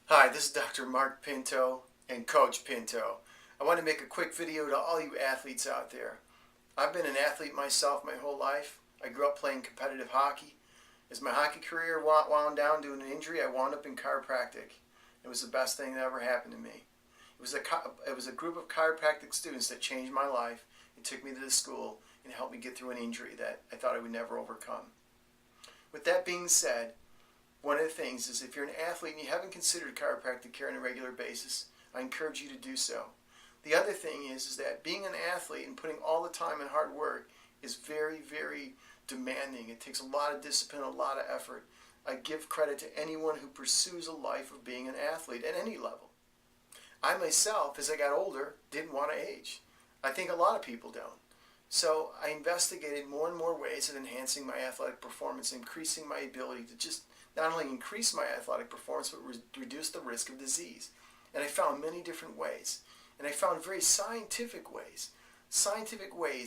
Hi, this is Dr. Mark Pinto and Coach Pinto. I want to make a quick video to all you athletes out there. I've been an athlete myself my whole life. I grew up playing competitive hockey. As my hockey career wound down due to an injury, I wound up in chiropractic. It was the best thing that ever happened to me. It was a group of chiropractic students that changed my life. It took me to the school and helped me get through an injury that I thought I would never overcome. With that being said, one of the things is if you're an athlete and you haven't considered chiropractic care on a regular basis, I encourage you to do so. The other thing is that being an athlete and putting all the time and hard work is very, very demanding. It takes a lot of discipline, a lot of effort. I give credit to anyone who pursues a life of being an athlete at any level. I myself, as I got older, didn't want to age. I think a lot of people don't. So I investigated more and more ways of enhancing my athletic performance, increasing my ability to just not only increase my athletic performance, but reduce the risk of disease. And I found many different ways. And I found very scientific ways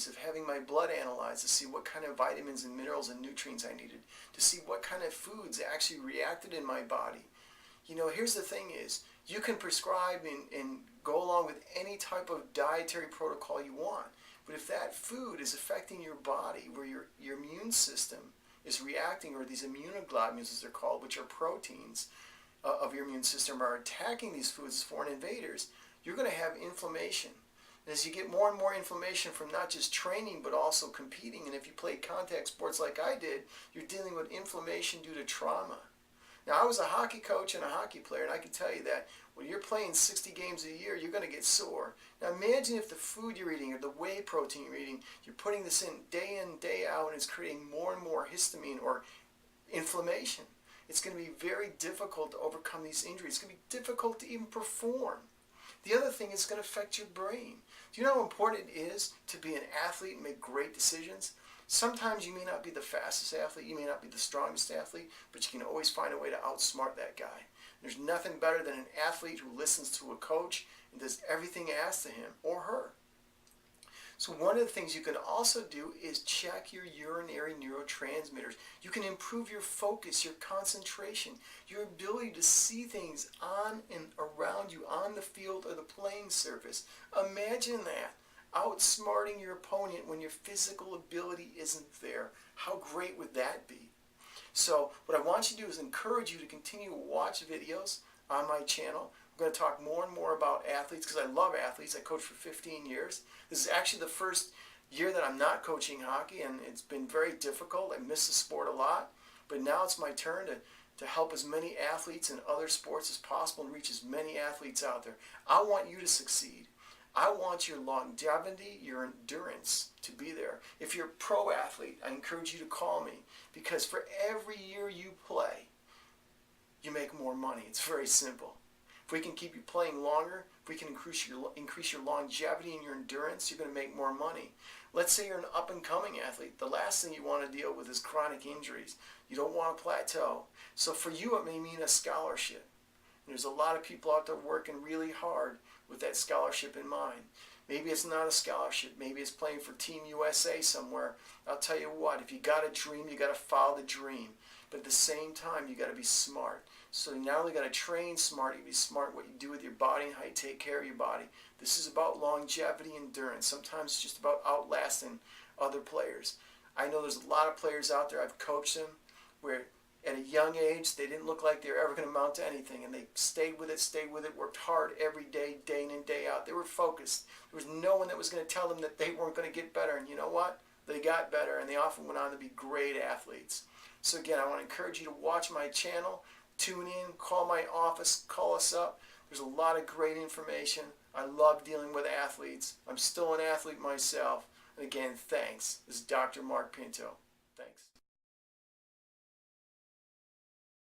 of having my blood analyzed to see what kind of vitamins and minerals and nutrients I needed, to see what kind of foods actually reacted in my body. You know, here's the thing is, you can prescribe and go along with any type of dietary protocol you want. But if that food is affecting your body, where your immune system is reacting, or these immunoglobulins as they're called, which are proteins of your immune system, are attacking these foods as foreign invaders, you're going to have inflammation. And as you get more and more inflammation from not just training but also competing, and if you play contact sports like I did, you're dealing with inflammation due to trauma. Now, I was a hockey coach and a hockey player, and I can tell you that when you're playing 60 games a year, you're going to get sore. Now, imagine if the food you're eating or the whey protein you're eating, you're putting this in, day out, and it's creating more and more histamine or inflammation. It's going to be very difficult to overcome these injuries. It's going to be difficult to even perform. The other thing is going to affect your brain. Do you know how important it is to be an athlete and make great decisions? Sometimes you may not be the fastest athlete, you may not be the strongest athlete, but you can always find a way to outsmart that guy. There's nothing better than an athlete who listens to a coach and does everything asked of him or her. So one of the things you can also do is check your urinary neurotransmitters. You can improve your focus, your concentration, your ability to see things on and around you on the field or the playing surface. Imagine that. Outsmarting your opponent when your physical ability isn't there. How great would that be? So what I want you to do is encourage you to continue to watch videos on my channel. I'm going to talk more and more about athletes because I love athletes. I coached for 15 years. This is actually the first year that I'm not coaching hockey, and it's been very difficult. I miss the sport a lot, but now it's my turn to help as many athletes in other sports as possible and reach as many athletes out there. I want you to succeed. I want your longevity, your endurance to be there. If you're a pro athlete, I encourage you to call me, because for every year you play, you make more money. It's very simple. If we can keep you playing longer, if we can increase your longevity and your endurance, you're going to make more money. Let's say you're an up-and-coming athlete. The last thing you want to deal with is chronic injuries. You don't want to plateau. So for you, it may mean a scholarship. And there's a lot of people out there working really hard with that scholarship in mind. Maybe it's not a scholarship. Maybe it's playing for Team USA somewhere. I'll tell you what, if you got a dream, you got to follow the dream. But at the same time, you got to be smart. So you not only got to train smart, you be smart what you do with your body and how you take care of your body. This is about longevity and endurance. Sometimes it's just about outlasting other players. I know there's a lot of players out there, I've coached them, where at a young age, they didn't look like they were ever going to amount to anything, and they stayed with it, worked hard every day, day in and day out. They were focused. There was no one that was going to tell them that they weren't going to get better, and you know what? They got better, and they often went on to be great athletes. So again, I want to encourage you to watch my channel, tune in, call my office, call us up. There's a lot of great information. I love dealing with athletes. I'm still an athlete myself. And again, thanks. This is Dr. Mark Pinto. Thanks.